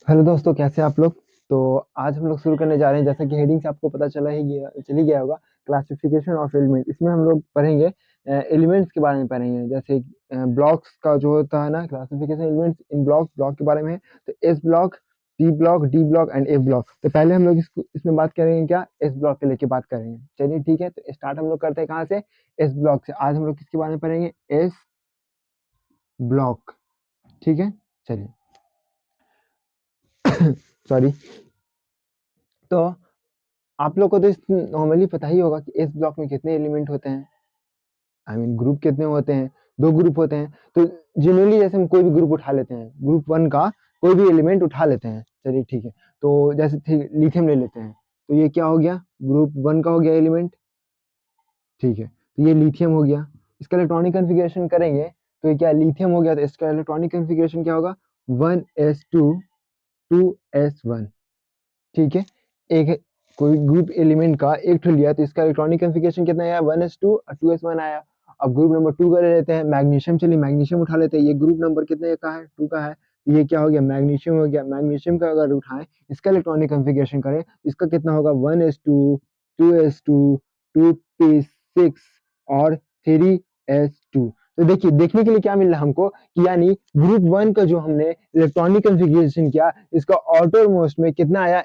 Hello दोस्तों, कैसे हैं आप लोग। तो आज हम लोग शुरू करने जा रहे हैं, जैसा कि हेडिंग से आपको पता चल ही गया होगा। Classification of element. इसमें हम लोग पढ़ेंगे एलिमेंट्स के बारे में पढ़ेंगे, जैसे ब्लॉक्स का जो होता है ना, क्लासिफिकेशन एलिमेंट्स इन ब्लॉक के बारे में है। तो S block, P block, D block and F block. तो पहले हम लोग इसमें बात करेंगे क्या, एस ब्लॉक के लेके बात करेंगे। चलिए ठीक है, तो स्टार्ट हम लोग करते हैं कहाँ से, एस ब्लॉक से। आज हम लोग किसके बारे में पढ़ेंगे, एस ब्लॉक। ठीक है, चलिए। सॉरी। तो आप लोग को तो नॉर्मली पता ही होगा कि इस ब्लॉक में कितने एलिमेंट होते हैं, ग्रुप कितने होते हैं। दो ग्रुप होते हैं। तो जनरली जैसे हम कोई भी ग्रुप उठा लेते हैं, ग्रुप वन का कोई भी एलिमेंट उठा लेते हैं। चलिए ठीक है, तो जैसे लिथियम ले लेते हैं। तो ये क्या हो गया, ग्रुप वन का हो गया एलिमेंट। ठीक है, तो ये लिथियम हो गया। इसका इलेक्ट्रॉनिक कन्फिग्रेशन करेंगे तो ये क्या, लिथियम हो गया। तो इसका इलेक्ट्रॉनिक कन्फिग्रेशन क्या होगा, 1s2 2s1। ठीक है, एक कोई ग्रुप एलिमेंट का एक ठो लिया तो इसका इलेक्ट्रॉनिक कन्फिग्रेशन कितना आया, 1s2 और 2s1 आया। अब ग्रुप नंबर 2 का ले लेते हैं, मैग्नीशियम। चलिए मैग्नीशियम उठा लेते हैं। ये ग्रुप नंबर कितने का है, 2 का है। तो ये क्या हो गया, मैग्नीशियम हो गया। मैग्नीशियम का अगर उठाएं, इसका इलेक्ट्रॉनिक कन्फिग्रेशन करें, इसका कितना होगा, 1s2 2s2 2p6 और 3s2। तो देखिए, देखने के लिए क्या मिल रहा है हमको कि यानी ग्रुप वन का जो हमने इलेक्ट्रॉनिक कन्फिग्रेशन किया, इसका ऑटो मोस्ट में कितना आया,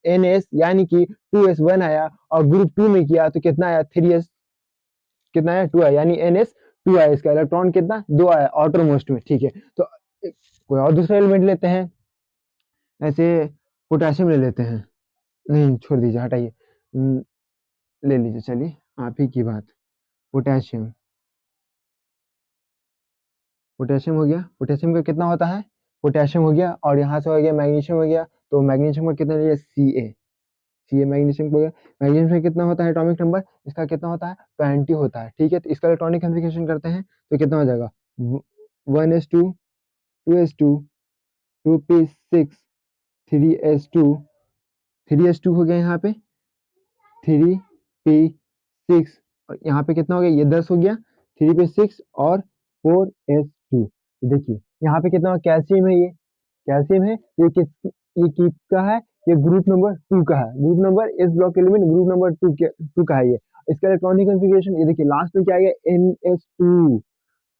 NS, यानी कि 2s1 आया। और ग्रुप 2 में किया तो कितना आया, 3s, कितना आया, 2 आया, यानी NS 2 आया। इसका इलेक्ट्रॉन कितना, 2 आया ऑटो मोस्ट में। ठीक है, तो कोई और दूसरा एलिमेंट लेते हैं, ऐसे पोटेशियम ले लेते हैं। नहीं, छोड़ दीजिए, हटाइए। ले लीजिए, चलिए आप ही की बात। पोटेशियम, पोटेशियम हो गया। पोटेशियम का कितना होता है, पोटेशियम हो गया। और यहाँ से हो गया मैग्नीशियम हो गया। तो मैग्नीशियम का कितना लिया, Ca मैग्नीशियम को। मैग्नीशियम में कितना होता है एटॉमिक नंबर, इसका कितना होता है, 20 होता है। ठीक है, तो इसका इलेक्ट्रॉनिक कन्फिग्रेशन करते हैं तो कितना हो जाएगा, 1s2 2s2 2p6 3s2। 3s2 हो गया यहाँ पे, 3p6। और यहाँ पे कितना हो गया, ये 10 हो गया। 3p6 और 4s2। देखिए यहाँ पे कितना, कैल्शियम है, ये कैल्शियम है। ये किसका है, ये ग्रुप नंबर 2 का है। ग्रुप नंबर, इस ब्लॉक एलिमेंट ग्रुप नंबर 2 का है ये। इसका इलेक्ट्रॉनिक कन्फिग्रेशन ये देखिए, लास्ट में क्या आ गया, NS2।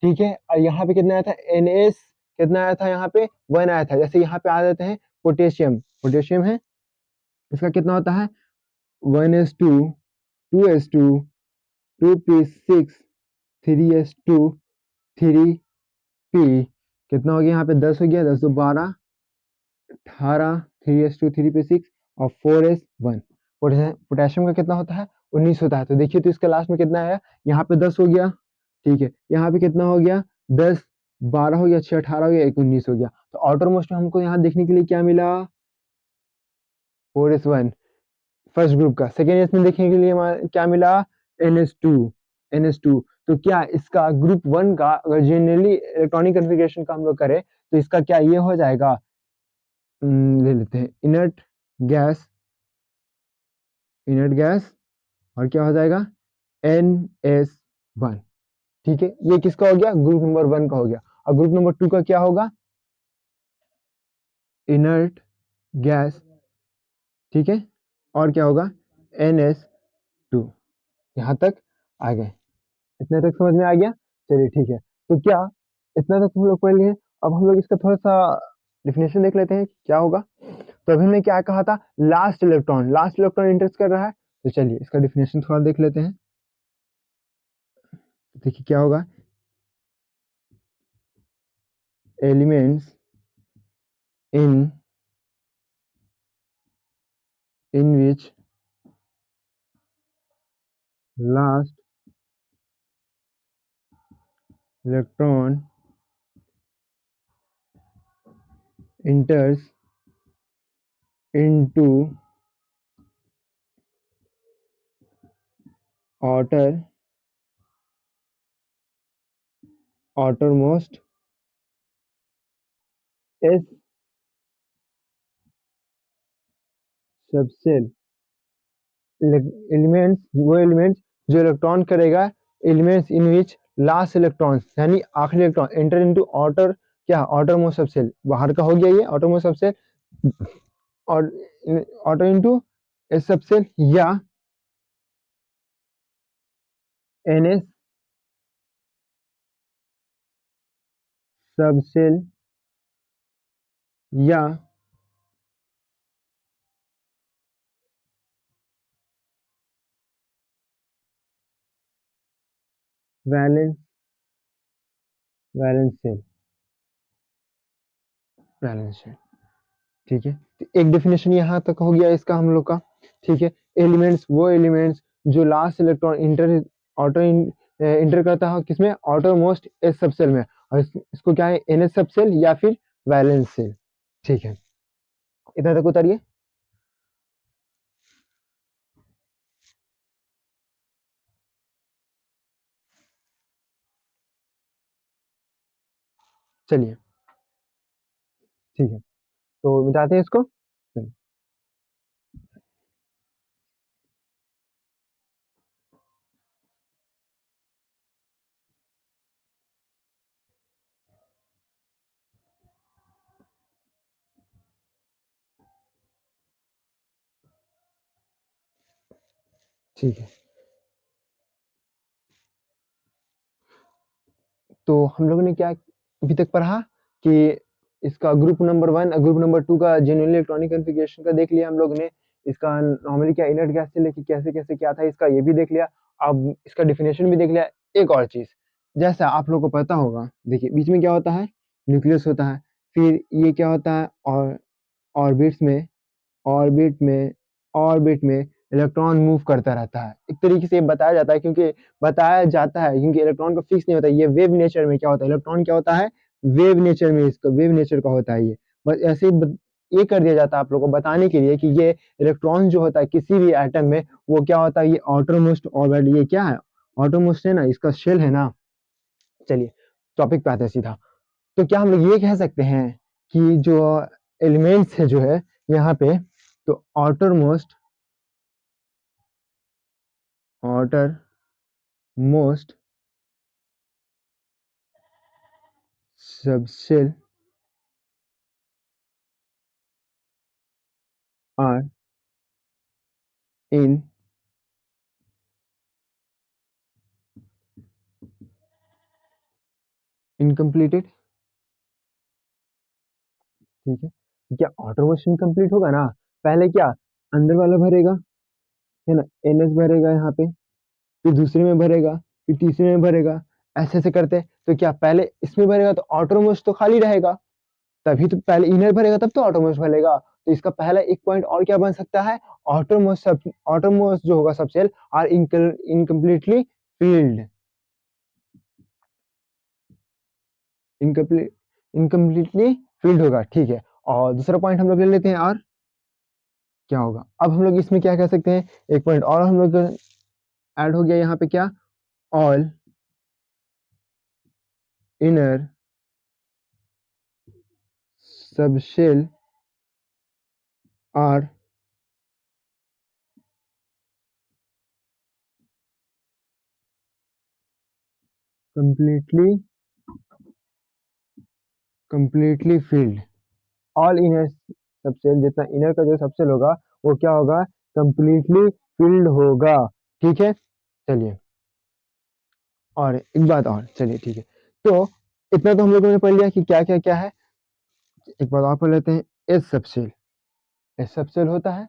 ठीक है, और यहाँ पे कितना आया था, NS कितना आया था, यहाँ पे 1 आया था। जैसे यहाँ पे आ जाते हैं पोटेशियम, पोटेशियम है, इसका कितना होता है, 1s2 2s2 2p6 3s2 3p। कितना हो गया यहाँ पे, 10 हो गया, 10 तो 12 18 3s2 3p6 और 4s1। पोटेशियम का कितना होता है, 19 होता है। तो देखिए, तो इसका लास्ट में कितना आया, यहाँ पे 10 हो गया। ठीक है, यहाँ पे कितना हो गया, 10 12 हो गया, 6 18 हो गया, 1 19 हो गया। तो आउटर मोस्ट में हमको यहाँ देखने के लिए क्या मिला, 4s1 फर्स्ट ग्रुप का। सेकेंड एस में देखने के लिए क्या मिला, NS2 NS2। तो क्या इसका ग्रुप वन का अगर जनरली इलेक्ट्रॉनिक कन्फिग्रेशन का हम लोग करें तो इसका क्या ये हो जाएगा, ले लेते हैं इनर्ट गैस, इनर्ट गैस। और क्या हो जाएगा, NS1। ठीक है, ये किसका हो गया, ग्रुप नंबर 1 का हो गया। और ग्रुप नंबर 2 का क्या होगा, इनर्ट गैस। ठीक है, और क्या होगा, NS2। यहाँ तक आ गए, इतने तक समझ में आ गया। चलिए ठीक है, तो क्या इतना तक हम लोग पढ़ लिए। अब हम लोग इसका थोड़ा सा डिफिनेशन देख लेते हैं कि क्या होगा। तो अभी हमने क्या कहा था, last electron, last electron interest कर रहा है। तो चलिए इसका डिफिनेशन थोड़ा देख लेते हैं। देखिए क्या होगा, elements in which last electron enters into outermost s subshell. Elements, वो एलिमेंट्स जो इलेक्ट्रॉन करेगा, elements in which last electrons, यानी आखिरी इलेक्ट्रॉन एंटर इनटू आउटर, क्या आउटर मोस्ट सबसेल, बाहर का हो गया ये आउटर मोस्ट सबसेल। और ऑटो इनटू एस सबसेल या एनएस सबसेल या valence valence shell valence shell. ठीक है, तो एक डेफिनेशन यहाँ तक हो गया इसका हम लोग का। ठीक है, एलिमेंट्स वो एलिमेंट्स जो लास्ट इलेक्ट्रॉन इंटर करता है किसमें, ऑटो मोस्ट एस सबसेल में, और इसको क्या है, एन एस सबसेल या फिर वैलेंस सेल। ठीक है, इतना तक उतारिए। चलिए ठीक है, तो मिटाते हैं इसको। चलिए, ठीक है, तो हम लोगों ने क्या अभी तक पढ़ा कि इसका ग्रुप नंबर 1 और ग्रुप नंबर 2 का जेन्युइनली इलेक्ट्रॉनिक कॉन्फ़िगरेशन का देख लिया हम लोग ने। इसका नॉर्मली क्या इनर्ट गैस से लेके कैसे-कैसे क्या था इसका ये भी देख लिया। अब इसका डेफिनेशन भी देख लिया। एक और चीज़, जैसा आप लोगों को पता होगा, देखिए बीच में क्या होता है, न्यूक्लियस होता है। फिर ये क्या होता है, और ऑर्बिट्स में ऑर्बिट में ऑर्बिट में इलेक्ट्रॉन मूव करता रहता है। एक तरीके से ये बताया जाता है क्योंकि इलेक्ट्रॉन का फिक्स नहीं होता है। ये वेव नेचर में क्या होता है, इलेक्ट्रॉन क्या होता है, वेव नेचर में, इसका वेव नेचर का होता है ये। बस ऐसे ही ये कर दिया जाता है आप लोगों को बताने के लिए कि ये इलेक्ट्रॉन जो होता है किसी भी एटम में, वो क्या होता है, ये आउटरमोस्ट ऑर्बिट, ये क्या है, आउटरमोस्ट है ना, इसका शेल है ना। चलिए टॉपिक पे आते हैं सीधा। तो क्या हम लोग ये कह सकते हैं कि जो एलिमेंट्स है जो है यहाँ पे, तो outer most subshell are in incompleted. ठीक है, तो क्या आउटर मोस्ट इनकम्प्लीट होगा ना, पहले क्या अंदर वाला भरेगा, है ना, एन एस भरेगा यहाँ पे, फिर दूसरे में भरेगा, फिर तीसरे में भरेगा, ऐसे ऐसे करते। तो क्या पहले इसमें भरेगा तो आउटर मोस्ट तो खाली रहेगा, तभी तो पहले इनर भरेगा तब तो आउटर मोस्ट भरेगा। तो इसका पहला एक पॉइंट और क्या बन सकता है, आउटर मोस्ट जो होगा subshell are incompletely filled, incompletely filled होगा। ठीक है, और दूसरा पॉइंट हम लोग ले लेते हैं, और क्या होगा, अब हम लोग इसमें क्या कह सकते हैं, एक पॉइंट और हम लोग ऐड हो गया यहाँ पे, क्या, all inner subshell are completely completely filled. All inner subshell, जितना इनर का जो सबसेल होगा वो क्या होगा, कंप्लीटली फील्ड होगा। ठीक है, चलिए, और एक बात और, चलिए ठीक है, तो इतना तो हम लोगों ने पढ़ लिया कि क्या क्या क्या है। एक बात और पढ़ लेते हैं, एस सबसेल, एस सबसेल होता है,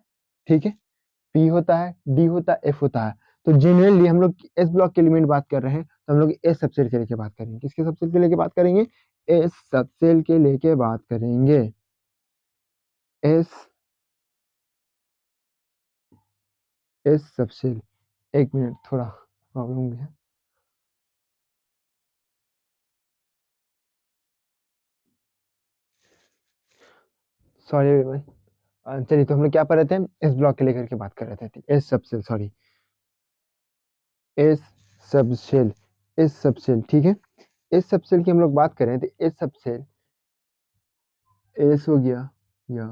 ठीक है, पी होता है, डी होता है, एफ होता है। तो जनरली हम लोग एस ब्लॉक के एलिमेंट बात कर रहे हैं, तो हम लोग एस सबसेल के लेके बात करेंगे। किसके सबसेल के लेके बात करेंगे, एस सबसेल के लेके बात करेंगे। एस एस सबसेल, एक मिनट थोड़ा प्रॉब्लम है। सॉरी भाई। चलिए, तो हम लोग क्या पढ़ रहे थे, एस ब्लॉक के लेकर के बात कर रहे थे, S subshell, sorry, S subshell, S subshell, ठीक है। एस सबसेल की हम लोग बात करें तो एस सबसेल, एस हो गया, या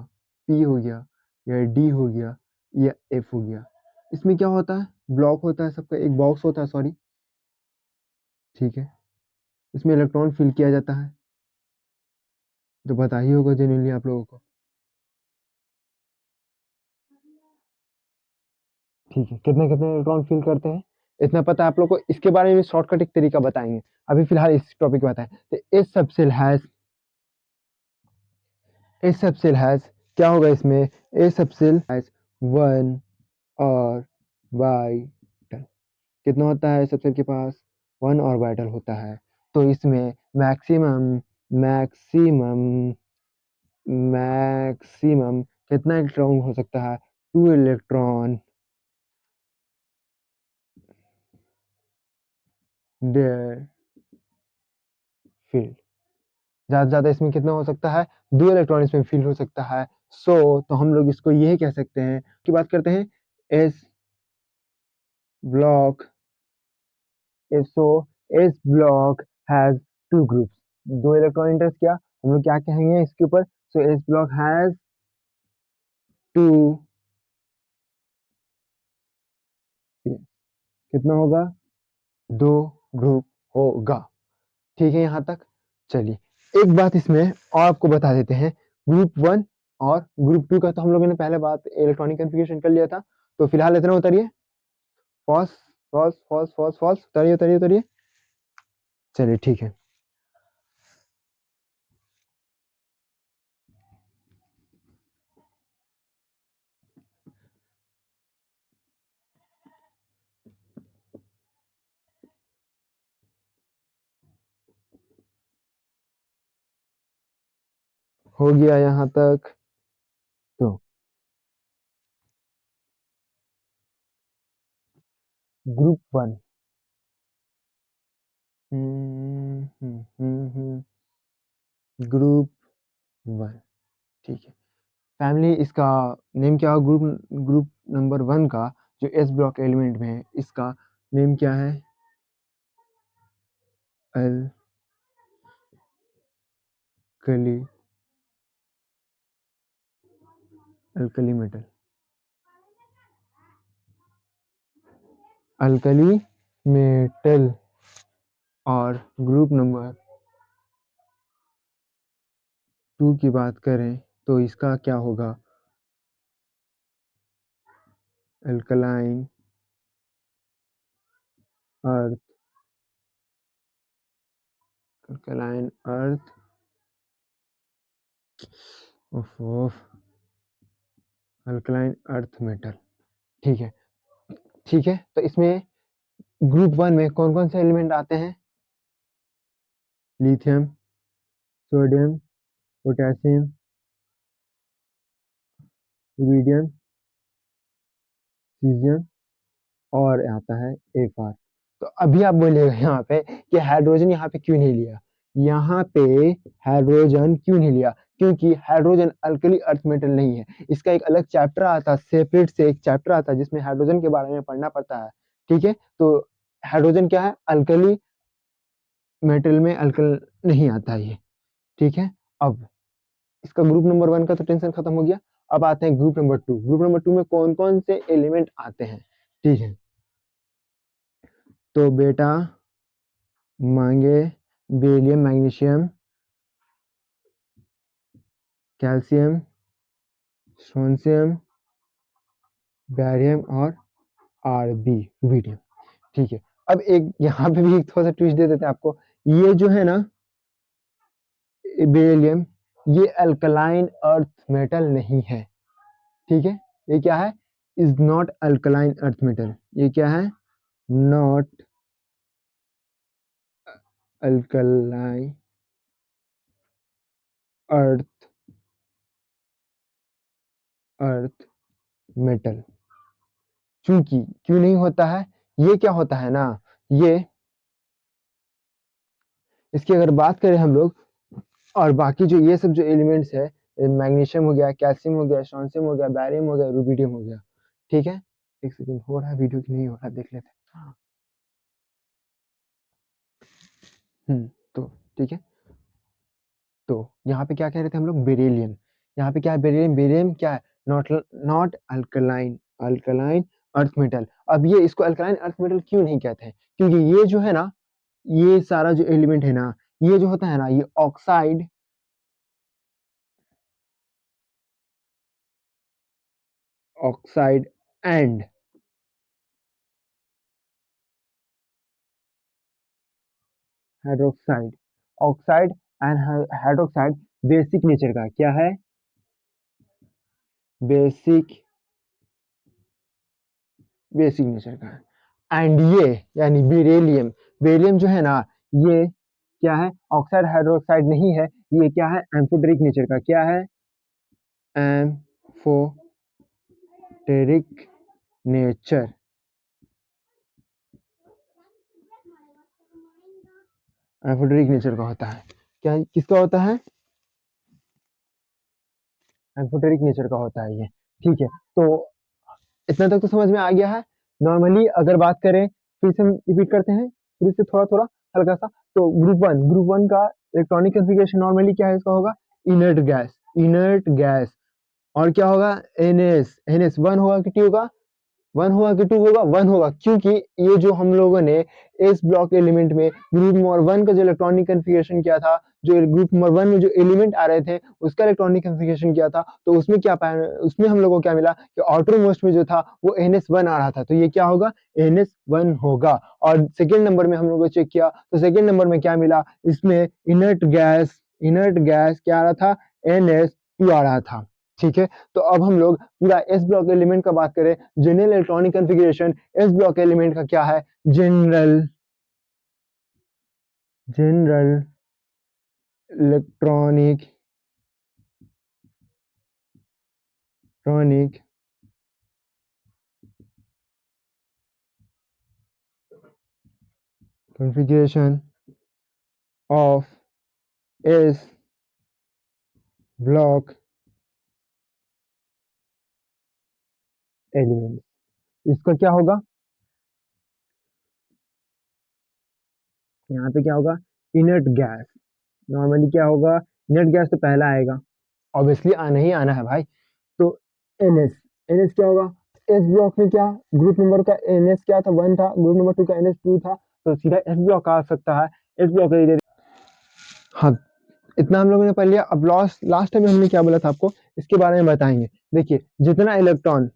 पी हो गया, या डी हो गया, या एफ हो गया। इसमें क्या होता है, ब्लॉक होता है सबका, एक बॉक्स होता है, सॉरी, ठीक है। इसमें इलेक्ट्रॉन फिल किया जाता है, तो पता ही होगा जनरली आप लोगों को। ठीक है, कितने-कितने इलेक्ट्रॉन फ़ील करते हैं, इतना पता है आप लोग को। इसके बारे में शॉर्टकट एक तरीका बताएँगे। अभी फ़िलहाल इस टॉपिक पे बताएँ। तो ए सब सेल हैज़ क्या होगा इसमें? ए सब सेल हैज़ 1 ऑर्बिटल। कितना होता है सब सेल के पास? 1 ऑर्बिटल होता है। तो इसमें मैक्सिमम मैक्सिमम कितना इलेक्ट्रॉन हो सकता है? 2 इलेक्ट्रॉन देयर फील्ड। ज़्यादा से ज़्यादा इसमें कितना हो सकता है? 2 इलेक्ट्रॉन इसमें फ़ील हो सकता है। तो हम लोग इसको यही कह सकते हैं की बात करते हैं S block so S block has 2 groups. 2 electron enters किया, हम लोग क्या कहेंगे इसके ऊपर? सो एस ब्लॉक हैज़ 2 कितना होगा? 2 ग्रुप होगा। ठीक है यहाँ तक? चलिए, एक बात इसमें और आपको बता देते हैं, ग्रुप 1 और ग्रुप 2 का तो हम लोगों ने पहले बात इलेक्ट्रॉनिक कन्फिग्रेशन कर लिया था। तो फिलहाल इतना उतारिए। Falls, falls, falls, falls, falls, उतारिए, उतारिए, उतारिए। चलिए ठीक है। हो गया यहाँ तक? तो ग्रुप 1 ग्रुप 1 ठीक है। फैमिली इसका नेम क्या होगा? ग्रुप नंबर 1 का जो एस ब्लॉक एलिमेंट में है, इसका नेम क्या है? Alkali alkali metal. Alkali metal. और ग्रुप नंबर 2 की बात करें तो इसका क्या होगा? Alkaline earth alkaline earth alkaline earth metal. ठीक है, ठीक है। तो इसमें ग्रुप 1 में कौन-कौन से एलिमेंट आते हैं? Lithium, sodium, potassium, rubidium, caesium और आता है एफआर। तो अभी आप बोलिएगा यहाँ पे कि हाइड्रोजन यहाँ पे क्यों नहीं लिया? यहाँ पे हाइड्रोजन क्यों नहीं लिया? क्योंकि हाइड्रोजन अल्कली अर्थ मेटल नहीं है। इसका एक अलग चैप्टर आता है, सेपरेट से एक चैप्टर आता है जिसमें हाइड्रोजन के बारे में पढ़ना पड़ता है। ठीक है? तो हाइड्रोजन क्या है? अल्कली मेटल में अल्कल नहीं आता ये। ठीक है? अब इसका ग्रुप नंबर 1 का तो टेंशन खत्म हो गया। अब आते हैं ग्रुप नंबर 2। ग्रुप नंबर 2 में कौन-कौन से एलिमेंट आते हैं? ठीक है? तो बेटा मांगे beryllium, magnesium, calcium, strontium, barium और आरबी रुबिडियम। ठीक है। अब एक यहाँ पे भी एक थोड़ा-सा ट्विस्ट दे देते हैं आपको। ये जो है ना बेरिलियम, ये अल्कलाइन अर्थ मेटल नहीं है। ठीक है? ये क्या है? Is not alkaline earth metal. ये क्या है? Not alkaline earth earth metal. चूँकि क्यों नहीं होता है? ये क्या होता है ना, ये इसकी अगर बात करें हम लोग और बाकी जो ये सब जो एलिमेंट्स है, मैग्नीशियम हो गया, कैल्शियम हो गया, स्ट्रोंशियम हो गया, बैरियम हो गया, रुबिडियम हो गया। ठीक है? 1 सेकंड हो रहा है वीडियो कि नहीं हो रहा है देख लेते हैं। तो ठीक है। तो यहाँ पे क्या कह रहे थे हम लोग? बेरिलियम। यहाँ पे क्या है बेरिलियम? बेरिलियम क्या है? Not not alkaline alkaline earth metal. अब ये इसको अल्कलाइन अर्थ मेटल क्यों नहीं कहते हैं? क्योंकि ये जो है ना, ये सारा जो एलिमेंट है ना, ये जो होता है ना, ये oxide oxide and hydroxide, oxide and hydroxide basic nature का क्या है, बेसिक नेचर का है। एंड ये यानी बेरिलियम, बेरिलियम जो है ना, ये क्या है, ऑक्साइड हाइड्रोक्साइड नहीं है, ये क्या है, एम्फोटेरिक नेचर का, क्या है, एम्फोटेरिक नेचर, एम्फोटेरिक नेचर का होता है। क्या किसका होता है, एम्फोटेरिक नेचर का होता है ये। ठीक है, तो इतना तक तो समझ में आ गया है। नॉर्मली अगर बात करें, फिर से हम रिपीट करते हैं, फिर से थोड़ा थोड़ा हल्का सा। तो ग्रुप वन का इलेक्ट्रॉनिक कॉन्फ़िगरेशन नॉर्मली क्या है, इसका होगा इनर्ट गैस, इनर्ट गैस। और क्या होगा, एनएस, एनएस वन होगा कि टू होगा, वन होगा कि टू होगा, वन होगा, क्योंकि ये जो हम लोगों ने इस ब्लॉक एलिमेंट में ग्रुप नंबर वन का जो इलेक्ट्रॉनिक कन्फिगरेशन किया था, जो ग्रुप नंबर वन में जो एलिमेंट आ रहे थे उसका इलेक्ट्रॉनिक कन्फिगरेशन किया था, तो उसमें क्या पाया, उसमें हम लोगों को क्या मिला कि आउटर मोस्ट में जो था वो एनएस वन आ रहा था, तो ये क्या होगा, एनएस वन होगा। और सेकेंड नंबर में हम लोगों को चेक किया, तो सेकेंड नंबर में क्या मिला, इसमें इनर्ट गैस, इनर्ट गैस क्या आ रहा था, एनएस टू आ रहा था। ठीक है, तो अब हम लोग पूरा एस ब्लॉक एलिमेंट का बात करें, general electronic configuration S block element का क्या है, general, general electronic, electronic configuration of S block element, इसका क्या होगा, यहाँ पे क्या होगा, इनर्ट गैस, नॉर्मली क्या होगा, इनर्ट गैस तो पहला आएगा, ऑब्वियसली आना ही आना है भाई। तो एनएस, एनएस क्या होगा, एस ब्लॉक में क्या, ग्रुप नंबर का एनएस क्या था, वन था, ग्रुप नंबर टू का एनएस टू था, तो सीधा एस ब्लॉक आ सकता है, एस ब्लॉक एरिया। हाँ, इतना हम लोगों ने पढ़ लिया। अब लास्ट टाइम हमने क्या बोला था आपको, इसके बारे में बताएंगे। देखिए, जितना इलेक्ट्रॉन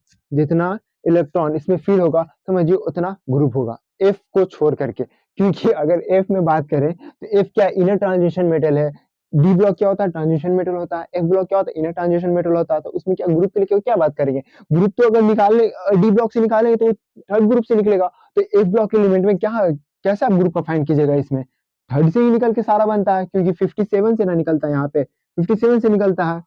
इसमें फील होगा, समझिए उतना ग्रुप होगा, एफ को छोड़ करके, क्योंकि अगर एफ में बात करें तो एफ क्या, इनर ट्रांजिशन मेटल है, डी ब्लॉक क्या होता है, ट्रांजिशन मेटल होता है, एफ ब्लॉक क्या होता है, इनर ट्रांजिशन मेटल होता है, तो उसमें क्या ग्रुप के लिए क्या बात करेंगे, ग्रुप तो अगर निकालने, डी ब्लॉक से निकालेंगे तो थर्ड ग्रुप से निकलेगा, तो एफ ब्लॉक के एलिमेंट में क्या, कैसा ग्रुप का फाइंड कीजिएगा, इसमें थर्ड से ही निकल के सारा बनता है, क्योंकि 57 से ना निकलता है, यहाँ पे 57 से निकलता है।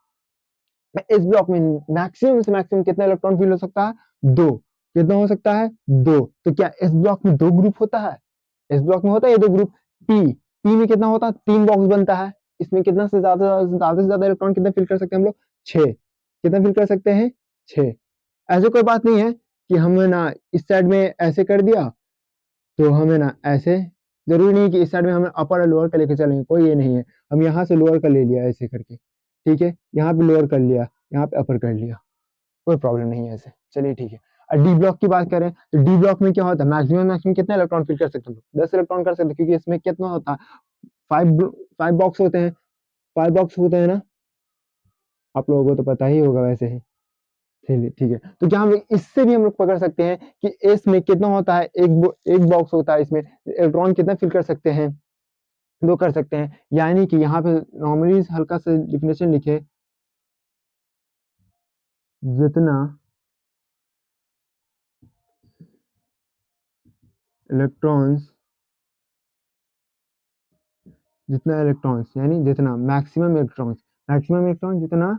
इस ब्लॉक में मैक्सिमम से मैक्सिमम कितना इलेक्ट्रॉन फील हो सकता है, दो, कितना हो सकता है, दो। तो क्या इस ब्लॉक में दो ग्रुप होता है, इस ब्लॉक में होता है ये दो ग्रुप, पी, पी में कितना होता है, तीन बॉक्स बनता है, इसमें कितना से ज्यादा इलेक्ट्रॉन कितना फिल कर सकते हैं हम लोग, छह, कितना फिल कर सकते हैं, छह। ऐसे कोई बात नहीं है कि हमने ना इस साइड में ऐसे कर दिया, तो हमें ना ऐसे, ज़रूरी नहीं कि इस साइड में हमें अपर और लोअर का लेके चलेंगे, कोई ये नहीं है। हम यहाँ से लोअर का ले लिया ऐसे करके, ठीक है? यहाँ पे लोअर कर लिया, यहाँ पे अपर कर लिया, कोई प्रॉब्लम नहीं है ऐसे। चलिए ठीक है। डी ब्लॉक की बात करें तो डी ब्लॉक में क्या होता है, मैक्सिमम कितना इलेक्ट्रॉन फिल कर सकते हैं, 10 इलेक्ट्रॉन कर सकते हैं, क्योंकि इसमें कितना होता है, 5 5 बॉक्स होते हैं, 5 बॉक्स होते हैं ना, आप लोगों को तो पता ही होगा वैसे ही। चलिए ठीक है, तो क्या हम लोग इससे भी हम लोग पकड़ सकते हैं कि इसमें कितना होता है, एक बॉक्स होता है, इसमें इलेक्ट्रॉन कितना फिल कर सकते हैं, दो कर सकते हैं। यानी कि यहाँ पे नॉर्मली हल्का सा डिफिनेशन लिखे, जितना इलेक्ट्रॉन्स, जितना इलेक्ट्रॉन्स यानी जितना मैक्सिमम इलेक्ट्रॉन्स, मैक्सिमम इलेक्ट्रॉन जितना,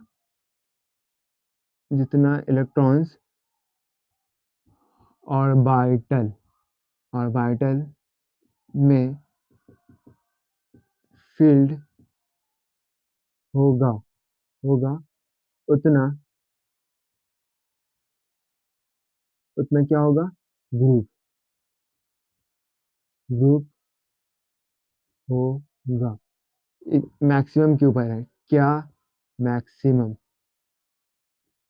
जितना इलेक्ट्रॉन्स ऑर्बिटल, ऑर्बिटल में फील्ड होगा, होगा, उतना, उतना क्या होगा, ग्रुप, ग्रुप होगा। मैक्सिमम के ऊपर है क्या, मैक्सिमम,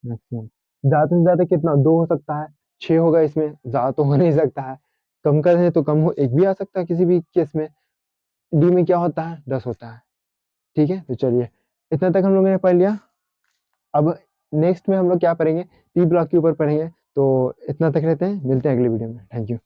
मैक्सिमम ज्यादा से ज्यादा कितना, दो हो सकता है, छह होगा, इसमें ज्यादा तो हो नहीं सकता है, कम करें तो कम हो, एक भी आ सकता है किसी भी केस में। डी में क्या होता है, 10 होता है। ठीक है, तो चलिए इतना तक हम लोगों ने पढ़ लिया। अब नेक्स्ट में हम लोग क्या पढ़ेंगे, पी ब्लॉक के ऊपर पढ़ेंगे, तो इतना तक रहते हैं, मिलते हैं अगले वीडियो में, थैंक यू।